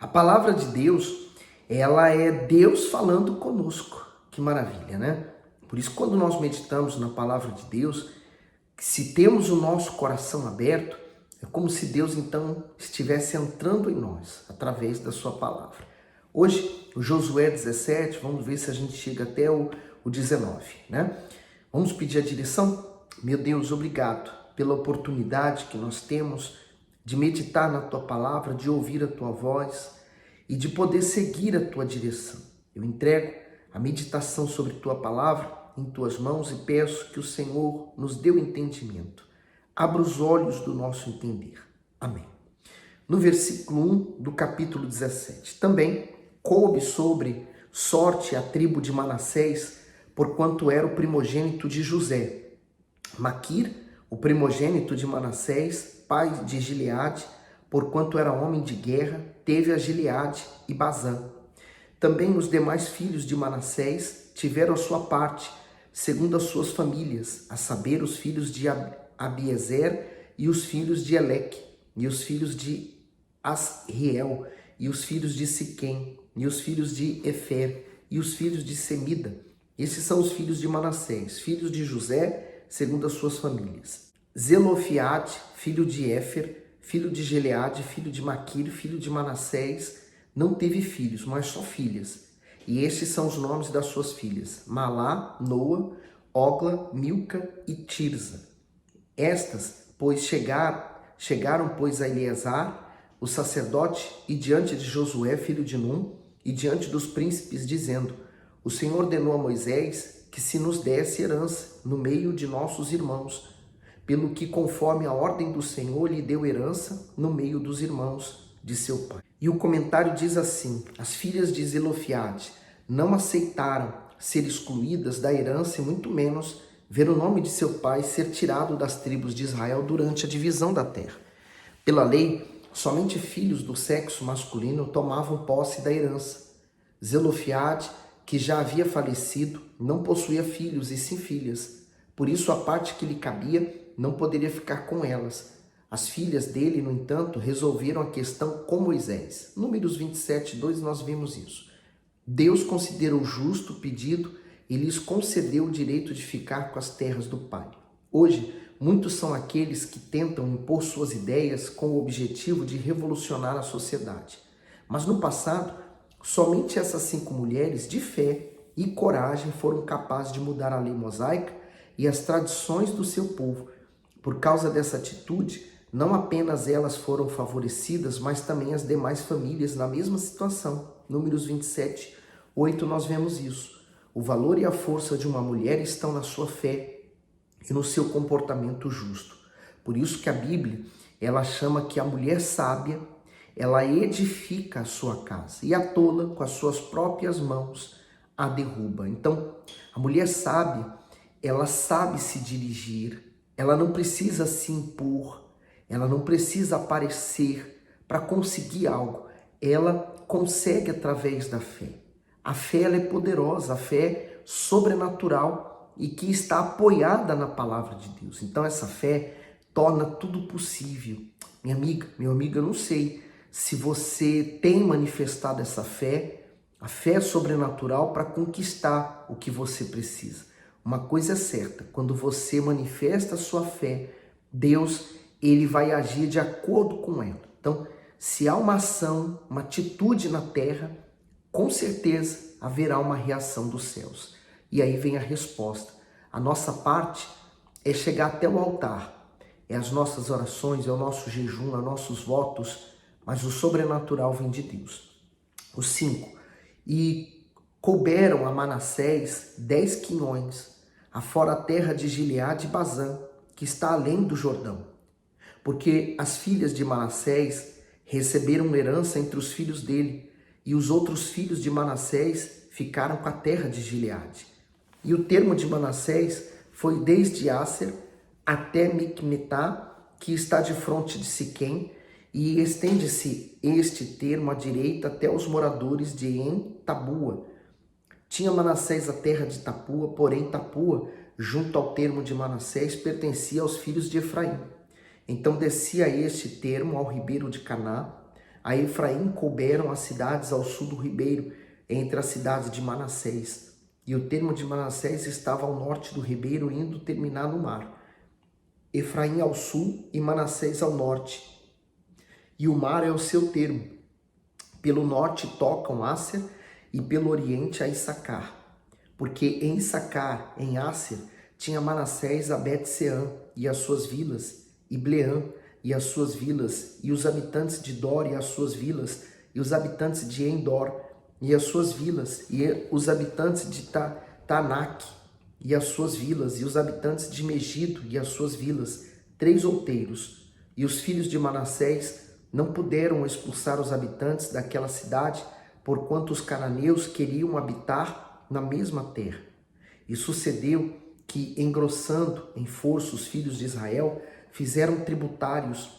A palavra de Deus, ela é Deus falando conosco. Que maravilha, né? Por isso, quando nós meditamos na palavra de Deus, se temos o nosso coração aberto, é como se Deus então estivesse entrando em nós, através da sua palavra. Hoje, o Josué 17, vamos ver se a gente chega até o 19, né? Vamos pedir a direção? Meu Deus, obrigado pela oportunidade que nós temos de meditar na tua palavra, de ouvir a tua voz e de poder seguir a tua direção. Eu entrego a meditação sobre tua palavra em tuas mãos e peço que o Senhor nos dê o entendimento. Abra os olhos do nosso entender. Amém. No versículo 1 do capítulo 17, também coube sobre sorte a tribo de Manassés, porquanto era o primogênito de José. Maquir, o primogênito de Manassés, pai de Gileade, porquanto era homem de guerra, teve a Gileade e Bazã. Também os demais filhos de Manassés tiveram a sua parte, segundo as suas famílias, a saber, os filhos de Abiezer e os filhos de Eleque, e os filhos de Asriel, e os filhos de Siquém, e os filhos de Efer, e os filhos de Semida. Esses são os filhos de Manassés, filhos de José, segundo as suas famílias. Zelofiade, filho de Éfer, filho de Gileade, filho de Maquir, filho de Manassés, não teve filhos, mas só filhas. E estes são os nomes das suas filhas: Malá, Noa, Ogla, Milca e Tirza. Estas, pois, chegaram, pois, a Eleazar, o sacerdote, e diante de Josué, filho de Num, e diante dos príncipes, dizendo: O Senhor ordenou a Moisés que se nos desse herança no meio de nossos irmãos, pelo que, conforme a ordem do Senhor, lhe deu herança no meio dos irmãos de seu pai. E o comentário diz assim: as filhas de Zelofiade não aceitaram ser excluídas da herança e muito menos ver o nome de seu pai ser tirado das tribos de Israel durante a divisão da terra. Pela lei, somente filhos do sexo masculino tomavam posse da herança. Zelofiade, que já havia falecido, não possuía filhos e sim filhas. Por isso, a parte que lhe cabia não poderia ficar com elas. As filhas dele, no entanto, resolveram a questão com Moisés. Números 27, 2, nós vimos isso. Deus considerou justo o pedido e lhes concedeu o direito de ficar com as terras do pai. Hoje, muitos são aqueles que tentam impor suas ideias com o objetivo de revolucionar a sociedade. Mas no passado, somente essas 5 mulheres de fé e coragem foram capazes de mudar a lei mosaica e as tradições do seu povo. Por causa dessa atitude, não apenas elas foram favorecidas, mas também as demais famílias na mesma situação. Números 27, 8, nós vemos isso. O valor e a força de uma mulher estão na sua fé e no seu comportamento justo. Por isso que a Bíblia, ela chama que a mulher sábia, ela edifica a sua casa e a tola, com as suas próprias mãos, a derruba. Então, a mulher sábia, ela sabe se dirigir, ela não precisa se impor, ela não precisa aparecer para conseguir algo. Ela consegue através da fé. A fé, ela é poderosa, a fé é sobrenatural e que está apoiada na palavra de Deus. Então essa fé torna tudo possível. Minha amiga, meu amigo, eu não sei se você tem manifestado essa fé, a fé sobrenatural para conquistar o que você precisa. Uma coisa é certa, quando você manifesta a sua fé, Deus, ele vai agir de acordo com ela. Então, se há uma ação, uma atitude na terra, com certeza haverá uma reação dos céus. E aí vem a resposta. A nossa parte é chegar até o altar. É as nossas orações, é o nosso jejum, é os nossos votos, mas o sobrenatural vem de Deus. Os 5. E couberam a Manassés 10 quinhões, afora a terra de Gileade e Bazã, que está além do Jordão. Porque as filhas de Manassés receberam herança entre os filhos dele, e os outros filhos de Manassés ficaram com a terra de Gileade. E o termo de Manassés foi desde Aser até Micmetá, que está de fronte de Siquém, e estende-se este termo à direita até os moradores de En-Tabua. Tinha Manassés a terra de Tapua, porém Tapua, junto ao termo de Manassés, pertencia aos filhos de Efraim. Então descia este termo ao ribeiro de Caná, A Efraim couberam as cidades ao sul do ribeiro, entre as cidades de Manassés. E o termo de Manassés estava ao norte do ribeiro, indo terminar no mar. Efraim ao sul e Manassés ao norte. E o mar é o seu termo. Pelo norte tocam Asser e pelo oriente a Issacar. Porque em Issacar, em Asser, tinha Manassés a Bet-Seã e as suas vilas, e Bleã e as suas vilas, e os habitantes de Dor e as suas vilas, e os habitantes de Endor e as suas vilas, e os habitantes de Tanak e as suas vilas, e os habitantes de Megido e as suas vilas, 3 outeiros. E os filhos de Manassés não puderam expulsar os habitantes daquela cidade, porquanto os cananeus queriam habitar na mesma terra. E sucedeu que, engrossando em força os filhos de Israel, fizeram tributários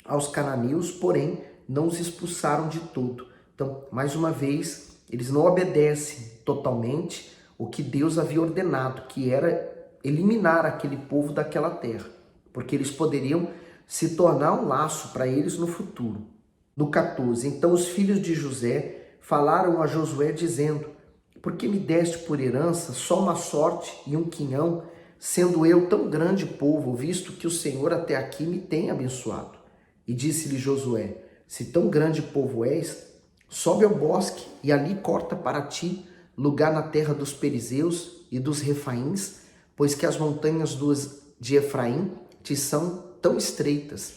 aos cananeus, porém não os expulsaram de todo. Então, mais uma vez, eles não obedecem totalmente o que Deus havia ordenado, que era eliminar aquele povo daquela terra, porque eles poderiam se tornar um laço para eles no futuro. No 14, então os filhos de José falaram a Josué dizendo: por que me deste por herança só uma sorte e um quinhão, sendo eu tão grande povo, visto que o Senhor até aqui me tem abençoado? E disse-lhe Josué: se tão grande povo és, sobe ao bosque e ali corta para ti lugar na terra dos Perizeus e dos Refaíns, pois que as montanhas de Efraim te são tão estreitas.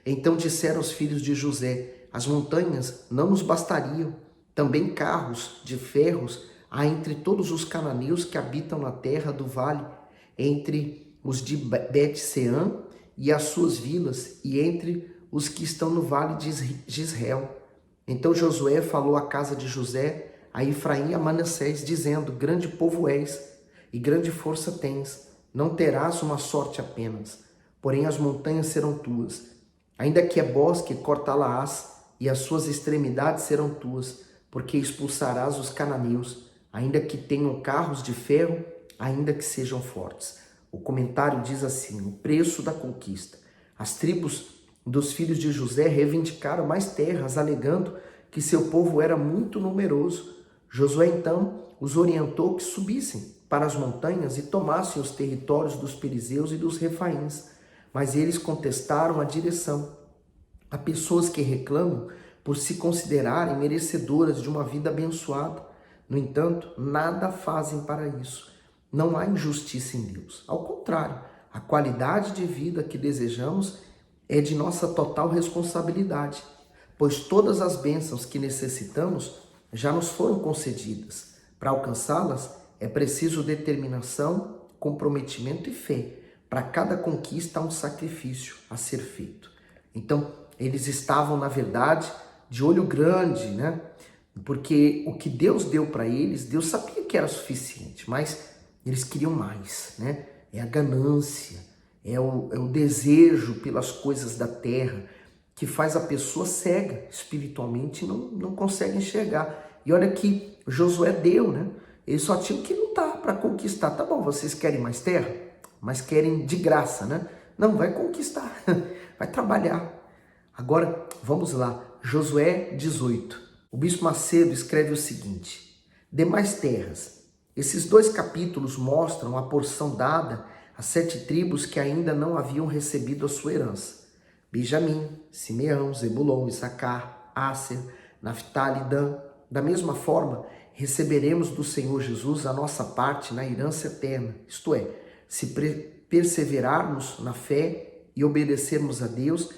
Então disseram os filhos de José: as montanhas não nos bastariam, também carros de ferros há entre todos os cananeus que habitam na terra do vale, entre os de Bet-Seã e as suas vilas, e entre os que estão no vale de Jezreel. Então Josué falou à casa de José, a Efraim e a Manassés, dizendo: grande povo és, e grande força tens, não terás uma sorte apenas, porém as montanhas serão tuas. Ainda que é bosque, cortá-la-ás, e as suas extremidades serão tuas, porque expulsarás os cananeus, ainda que tenham carros de ferro, ainda que sejam fortes. O comentário diz assim: o preço da conquista. As tribos dos filhos de José reivindicaram mais terras, alegando que seu povo era muito numeroso. Josué então os orientou que subissem para as montanhas e tomassem os territórios dos Perizeus e dos Refaíns. Mas eles contestaram a direção. Há pessoas que reclamam por se considerarem merecedoras de uma vida abençoada. No entanto, nada fazem para isso. Não há injustiça em Deus. Ao contrário, a qualidade de vida que desejamos é de nossa total responsabilidade, pois todas as bênçãos que necessitamos já nos foram concedidas. Para alcançá-las, é preciso determinação, comprometimento e fé. Para cada conquista há um sacrifício a ser feito. Então, eles estavam, na verdade, de olho grande, né? Porque o que Deus deu para eles, Deus sabia que era suficiente, mas eles queriam mais, né? É a ganância, é o desejo pelas coisas da terra que faz a pessoa cega espiritualmente e não consegue enxergar. E olha que Josué deu, né? Eles só tinham que lutar para conquistar. Tá bom, vocês querem mais terra? Mas querem de graça, né? Não, vai conquistar, vai trabalhar. Agora, vamos lá, Josué 18. O bispo Macedo escreve o seguinte: demais terras. Esses 2 capítulos mostram a porção dada às 7 tribos que ainda não haviam recebido a sua herança: Benjamim, Simeão, Zebulon, Issacar, Asser, Naftali e Dan. Da mesma forma, receberemos do Senhor Jesus a nossa parte na herança eterna, isto é, se perseverarmos na fé e obedecermos a Deus,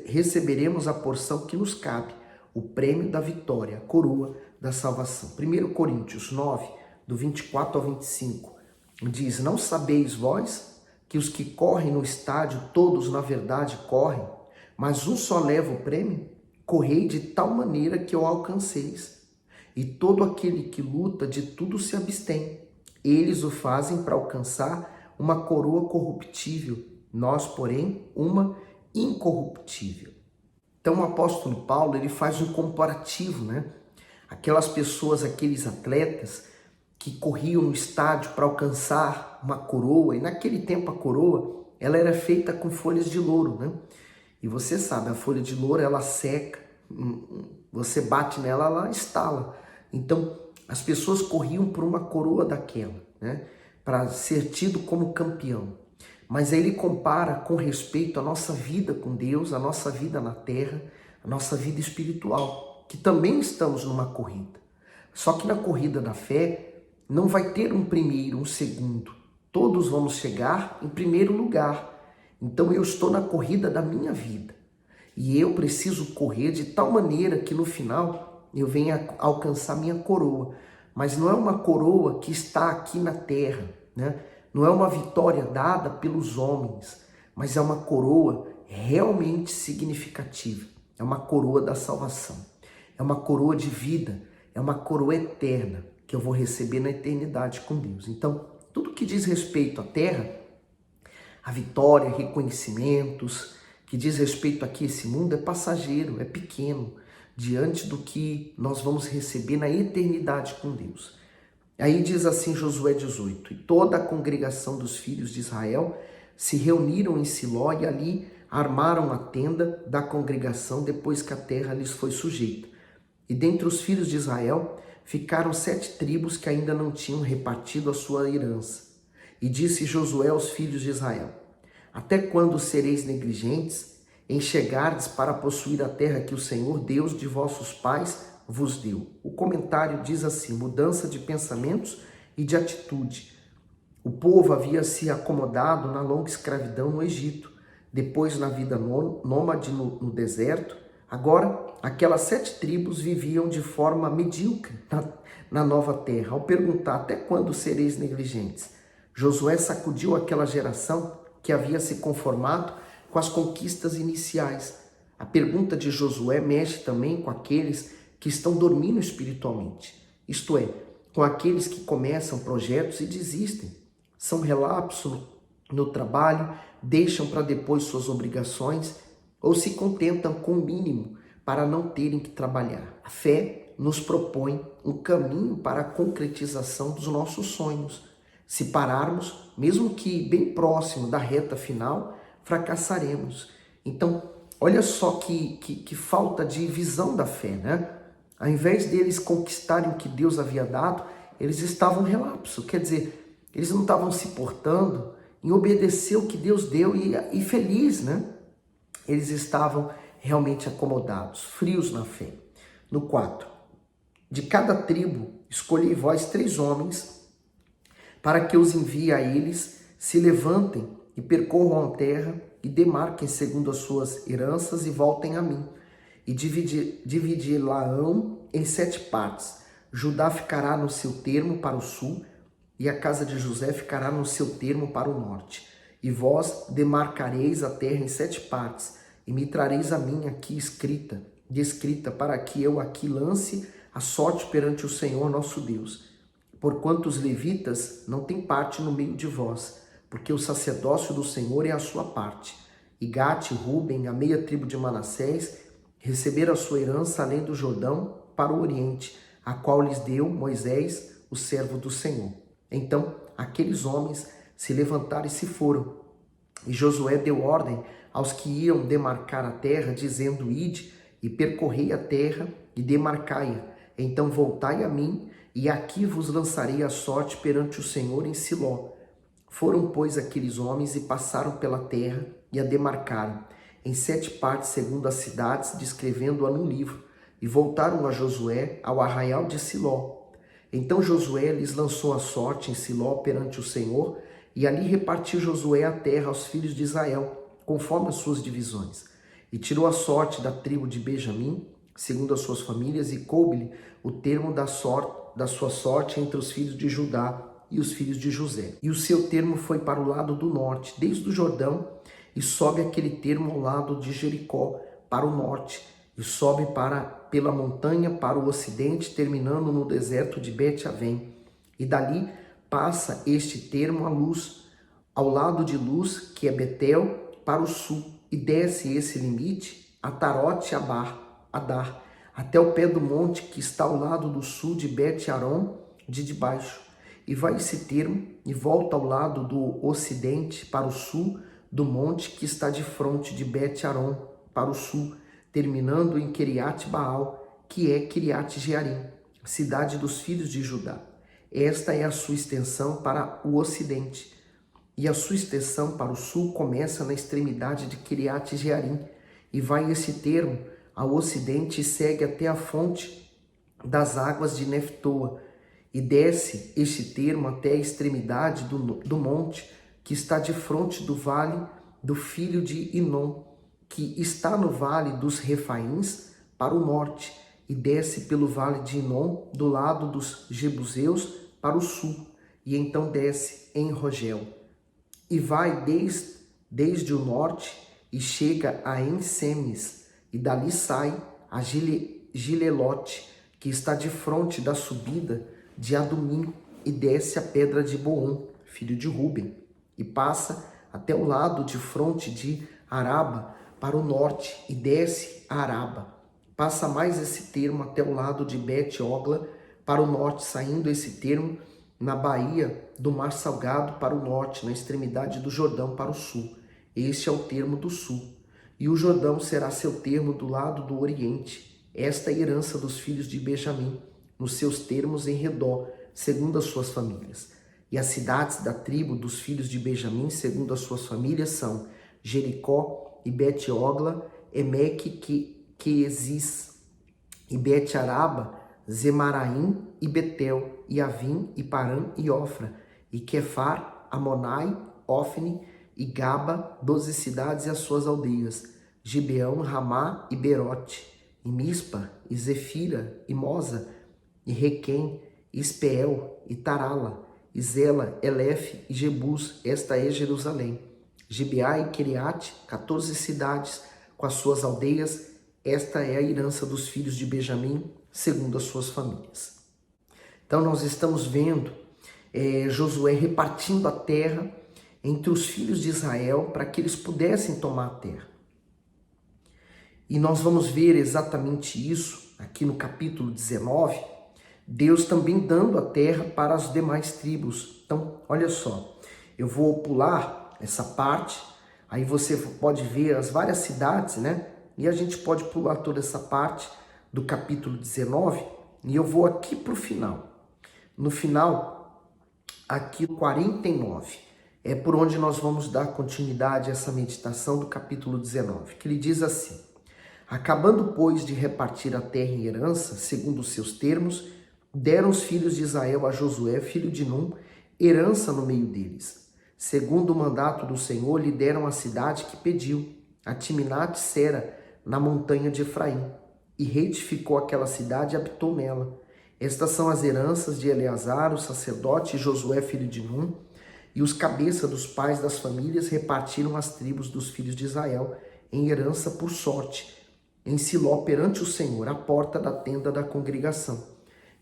receberemos a porção que nos cabe, o prêmio da vitória, a coroa da salvação. 1 Coríntios 9, do 24 ao 25, diz: não sabeis vós que os que correm no estádio, todos na verdade correm, mas um só leva o prêmio? Correi de tal maneira que o alcanceis. E todo aquele que luta de tudo se abstém. Eles o fazem para alcançar uma coroa corruptível, nós, porém, uma incorruptível. Então o apóstolo Paulo, ele faz um comparativo, né? Aquelas pessoas, aqueles atletas que corriam no estádio para alcançar uma coroa, e naquele tempo a coroa, ela era feita com folhas de louro, né? E você sabe, a folha de louro, ela seca, Você bate nela, ela estala. Então, as pessoas corriam por uma coroa daquela, né? Para ser tido como campeão. Mas aí ele compara com respeito à nossa vida com Deus, a nossa vida na terra, a nossa vida espiritual, que também estamos numa corrida. Só que na corrida da fé não vai ter um primeiro, um segundo. Todos vamos chegar em primeiro lugar. Então eu estou na corrida da minha vida. E eu preciso correr de tal maneira que no final eu venha alcançar minha coroa. Mas não é uma coroa que está aqui na terra, né? Não é uma vitória dada pelos homens, mas é uma coroa realmente significativa. É uma coroa da salvação. É uma coroa de vida. É uma coroa eterna que eu vou receber na eternidade com Deus. Então, tudo que diz respeito à terra, a vitória, reconhecimentos, que diz respeito aqui a esse mundo é passageiro, é pequeno, diante do que nós vamos receber na eternidade com Deus. Aí diz assim Josué 18, e toda a congregação dos filhos de Israel se reuniram em Siló e ali armaram a tenda da congregação depois que a terra lhes foi sujeita. E dentre os filhos de Israel ficaram 7 tribos que ainda não tinham repartido a sua herança. E disse Josué aos filhos de Israel, até quando sereis negligentes em chegardes para possuir a terra que o Senhor, Deus de vossos pais, vos deu? O comentário diz assim, mudança de pensamentos e de atitude. O povo havia se acomodado na longa escravidão no Egito, depois na vida nômade no deserto. Agora, aquelas 7 tribos viviam de forma medíocre na nova terra. Ao perguntar, até quando sereis negligentes? Josué sacudiu aquela geração que havia se conformado com as conquistas iniciais. A pergunta de Josué mexe também com aqueles que estão dormindo espiritualmente. Isto é, com aqueles que começam projetos e desistem. São relapsos no trabalho, deixam para depois suas obrigações ou se contentam com o mínimo para não terem que trabalhar. A fé nos propõe um caminho para a concretização dos nossos sonhos. Se pararmos, mesmo que bem próximo da reta final, fracassaremos. Então, olha só que falta de visão da fé, né? Ao invés deles conquistarem o que Deus havia dado, eles estavam relapso. Quer dizer, eles não estavam se portando em obedecer o que Deus deu e feliz, né? Eles estavam realmente acomodados, frios na fé. No 4, de cada tribo escolhei vós 3 homens, para que os envie a eles, se levantem e percorram a terra e demarquem segundo as suas heranças e voltem a mim. E dividi-la-ão em 7 partes. Judá ficará no seu termo para o sul, e a casa de José ficará no seu termo para o norte. E vós demarcareis a terra em 7 partes, e me trareis a mim aqui descrita, para que eu aqui lance a sorte perante o Senhor nosso Deus. Porquanto os levitas não têm parte no meio de vós, porque o sacerdócio do Senhor é a sua parte. E Gate e Ruben, a meia tribo de Manassés, receberam a sua herança além do Jordão para o oriente, a qual lhes deu Moisés, o servo do Senhor. Então aqueles homens se levantaram e se foram. E Josué deu ordem aos que iam demarcar a terra, dizendo, ide e percorrei a terra e demarcai-a. Então voltai a mim, e aqui vos lançarei a sorte perante o Senhor em Siló. Foram, pois, aqueles homens e passaram pela terra e a demarcaram, em 7 partes segundo as cidades, descrevendo-a num livro, e voltaram a Josué ao arraial de Siló. Então Josué lhes lançou a sorte em Siló perante o Senhor, e ali repartiu Josué a terra aos filhos de Israel, conforme as suas divisões. E tirou a sorte da tribo de Benjamim, segundo as suas famílias, e coube-lhe o termo da sua sorte entre os filhos de Judá e os filhos de José. E o seu termo foi para o lado do norte, desde o Jordão, e sobe aquele termo ao lado de Jericó, para o norte, e sobe pela montanha para o ocidente, terminando no deserto de Bet-Avém. E dali passa este termo à luz, ao lado de Luz, que é Betel, para o sul, e desce esse limite a Tarote Adar, até o pé do monte que está ao lado do sul de Bet-Aron de debaixo. E vai esse termo e volta ao lado do ocidente para o sul do monte que está de fronte de Bet-Aron para o sul, terminando em Quiriate Baal, que é Quiriate Jearim, cidade dos filhos de Judá. Esta é a sua extensão para o ocidente, e a sua extensão para o sul começa na extremidade de Quiriate Jearim, e vai esse termo ao ocidente e segue até a fonte das águas de Neftoa, e desce este termo até a extremidade do monte, que está de frente do vale do filho de Inom, que está no vale dos Refaíns, para o norte, e desce pelo vale de Inom, do lado dos Jebuseus, para o sul, e então desce em Rogel. E vai desde o norte, e chega a Ensemes, e dali sai a Gilelote, que está de fronte da subida de Adumim, e desce a pedra de Boom, filho de Ruben, e passa até o lado de fronte de Araba, para o norte, e desce a Araba. Passa mais esse termo até o lado de Bet-Ogla, para o norte, saindo esse termo na baía do Mar Salgado para o norte, na extremidade do Jordão para o sul. Este é o termo do sul. E o Jordão será seu termo do lado do oriente. Esta é a herança dos filhos de Benjamim, nos seus termos em redor, segundo as suas famílias. E as cidades da tribo dos filhos de Benjamim, segundo as suas famílias, são Jericó e Bet-Ogla, Emeque, Quezis, e Bet-Araba, Zemaraim e Betel, e Avim, e Parã, e Ofra, e Quefar, Amonai, Ofne, e Gaba, 12 cidades e as suas aldeias, Gibeão, Ramá e Berote, e Mispa, e Zefira, e Moza, e Requém, e Espeel, e Tarala, e Zela, Elefe e Jebus. Esta é Jerusalém. Gibeá e Quiriate, 14 cidades com as suas aldeias. Esta é a herança dos filhos de Benjamim, segundo as suas famílias. Então nós estamos vendo Josué repartindo a terra entre os filhos de Israel para que eles pudessem tomar a terra. E nós vamos ver exatamente isso aqui no capítulo 19, Deus também dando a terra para as demais tribos. Então, olha só, eu vou pular essa parte, aí você pode ver as várias cidades, né? E a gente pode pular toda essa parte do capítulo 19, e eu vou aqui para o final. No final, aqui 49, é por onde nós vamos dar continuidade a essa meditação do capítulo 19, que ele diz assim: acabando, pois, de repartir a terra em herança, segundo os seus termos, deram os filhos de Israel a Josué, filho de Num, herança no meio deles. Segundo o mandato do Senhor, lhe deram a cidade que pediu, a Timnat-Sera, na montanha de Efraim, e reedificou aquela cidade e habitou nela. Estas são as heranças de Eleazar, o sacerdote, e Josué, filho de Num, e os cabeças dos pais das famílias repartiram as tribos dos filhos de Israel em herança por sorte, em Siló perante o Senhor, à porta da tenda da congregação.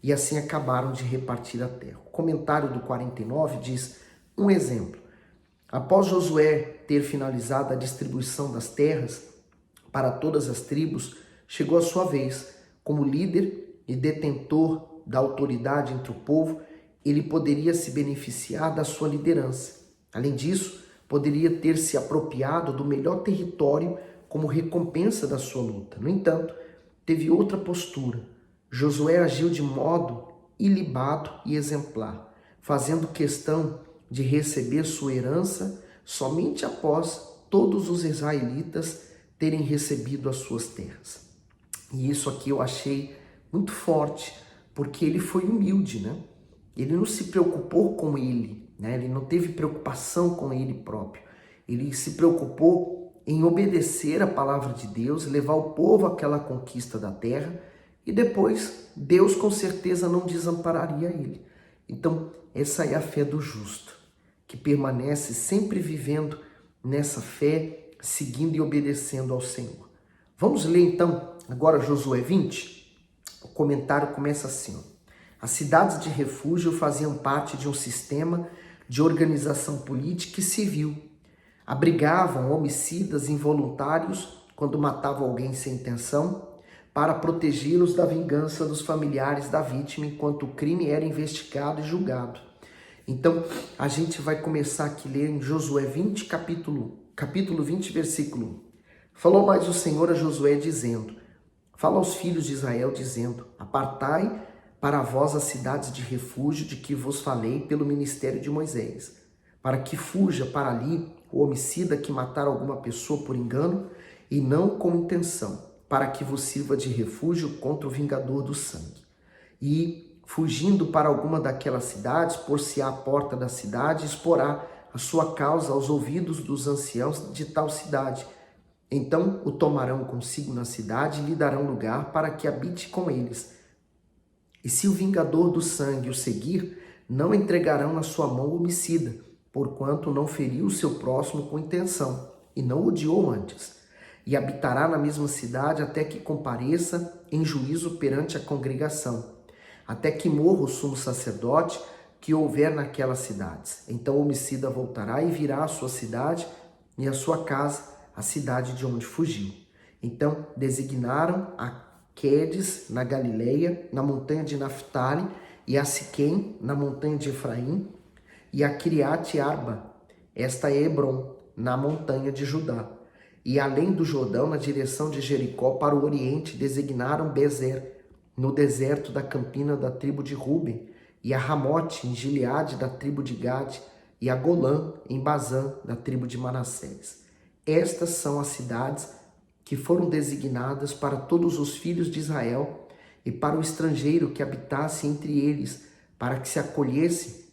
E assim acabaram de repartir a terra. O comentário do 49 diz um exemplo. Após Josué ter finalizado a distribuição das terras para todas as tribos, chegou a sua vez. Como líder e detentor da autoridade entre o povo, ele poderia se beneficiar da sua liderança. Além disso, poderia ter se apropriado do melhor território como recompensa da sua luta. No entanto, teve outra postura. Josué agiu de modo ilibado e exemplar, fazendo questão de receber sua herança somente após todos os israelitas terem recebido as suas terras. E isso aqui eu achei muito forte, porque ele foi humilde, né? Ele não se preocupou com ele, né? Ele não teve preocupação com ele próprio. Ele se preocupou em obedecer a palavra de Deus, levar o povo àquela conquista da terra, e depois Deus com certeza não desampararia ele. Então, essa é a fé do justo, que permanece sempre vivendo nessa fé, seguindo e obedecendo ao Senhor. Vamos ler então agora Josué 20? O comentário começa assim: as cidades de refúgio faziam parte de um sistema de organização política e civil. Abrigavam homicidas involuntários quando matavam alguém sem intenção, para protegê-los da vingança dos familiares da vítima enquanto o crime era investigado e julgado. Então, a gente vai começar aqui a ler em Josué 20, capítulo 20, versículo 1. Falou mais o Senhor a Josué dizendo: fala aos filhos de Israel dizendo: apartai para vós as cidades de refúgio de que vos falei pelo ministério de Moisés, para que fuja para ali o homicida que matar alguma pessoa por engano e não com intenção, para que vos sirva de refúgio contra o vingador do sangue. E, fugindo para alguma daquelas cidades, por-se-á à porta da cidade, exporá a sua causa aos ouvidos dos anciãos de tal cidade. Então o tomarão consigo na cidade e lhe darão lugar para que habite com eles. E se o vingador do sangue o seguir, não entregarão na sua mão o homicida, porquanto não feriu o seu próximo com intenção, e não odiou antes. E habitará na mesma cidade até que compareça em juízo perante a congregação, até que morra o sumo sacerdote que houver naquelas cidades. Então o homicida voltará e virá à sua cidade e à sua casa, a cidade de onde fugiu. Então designaram a Quedes, na Galileia, na montanha de Naftali, e a Siquém, na montanha de Efraim, e a Kiriat Arba, esta é Hebron, na montanha de Judá. E além do Jordão, na direção de Jericó, para o oriente, designaram Bezer, no deserto da campina da tribo de Ruben, e a Ramote, em Gileade, da tribo de Gade, e a Golã, em Bazã, da tribo de Manassés. Estas são as cidades que foram designadas para todos os filhos de Israel e para o estrangeiro que habitasse entre eles, para que se acolhesse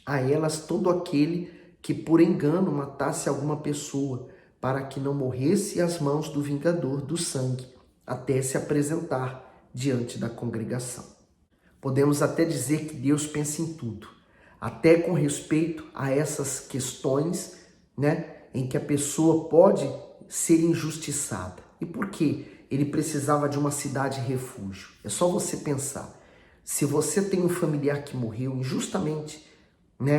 a elas todo aquele que por engano matasse alguma pessoa, para que não morresse às mãos do vingador do sangue, até se apresentar diante da congregação. Podemos até dizer que Deus pensa em tudo, até com respeito a essas questões, em que a pessoa pode ser injustiçada. E por que ele precisava de uma cidade refúgio? É só você pensar. Se você tem um familiar que morreu injustamente,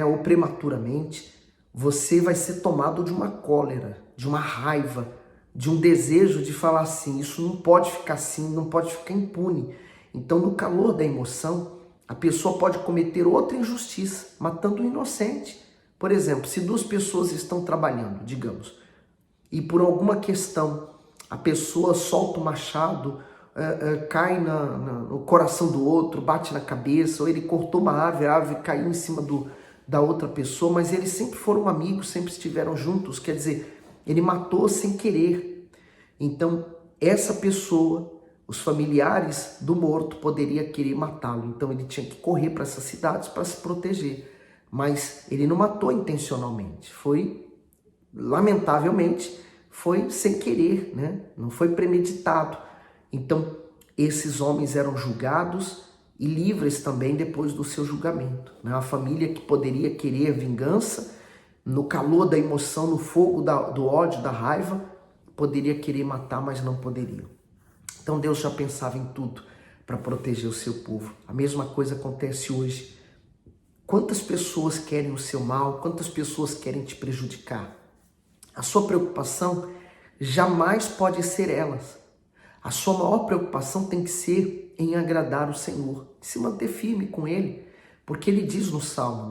ou prematuramente, você vai ser tomado de uma cólera, de uma raiva, de um desejo de falar assim, isso não pode ficar assim, não pode ficar impune. Então, no calor da emoção, a pessoa pode cometer outra injustiça, matando um inocente. Por exemplo, se duas pessoas estão trabalhando, digamos, e por alguma questão a pessoa solta o machado, cai no coração do outro, bate na cabeça, ou ele cortou uma árvore, a árvore caiu em cima da outra pessoa, mas eles sempre foram amigos, sempre estiveram juntos, quer dizer, ele matou sem querer. Então, essa pessoa, os familiares do morto poderiam querer matá-lo, então ele tinha que correr para essas cidades para se proteger. Mas ele não matou intencionalmente, lamentavelmente, foi sem querer, não foi premeditado. Então, esses homens eram julgados e livres também depois do seu julgamento. A família que poderia querer vingança, no calor da emoção, no fogo do ódio, da raiva, poderia querer matar, mas não poderia. Então Deus já pensava em tudo para proteger o seu povo. A mesma coisa acontece hoje. Quantas pessoas querem o seu mal? Quantas pessoas querem te prejudicar? A sua preocupação jamais pode ser elas. A sua maior preocupação tem que ser em agradar o Senhor, se manter firme com Ele, porque Ele diz no Salmo,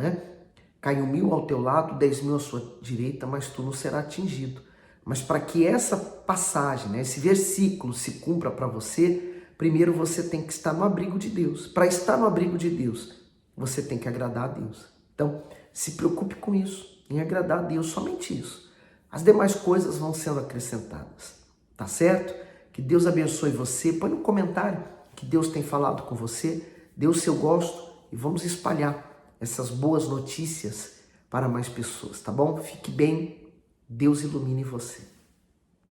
caiu 1000 ao teu lado, 10.000 à sua direita, mas tu não será atingido. Mas para que essa passagem, esse versículo se cumpra para você, primeiro você tem que estar no abrigo de Deus. Para estar no abrigo de Deus, você tem que agradar a Deus. Então, se preocupe com isso, em agradar a Deus, somente isso. As demais coisas vão sendo acrescentadas, tá certo? Que Deus abençoe você. Põe no comentário que Deus tem falado com você, dê o seu gosto e vamos espalhar essas boas notícias para mais pessoas, tá bom? Fique bem, Deus ilumine você.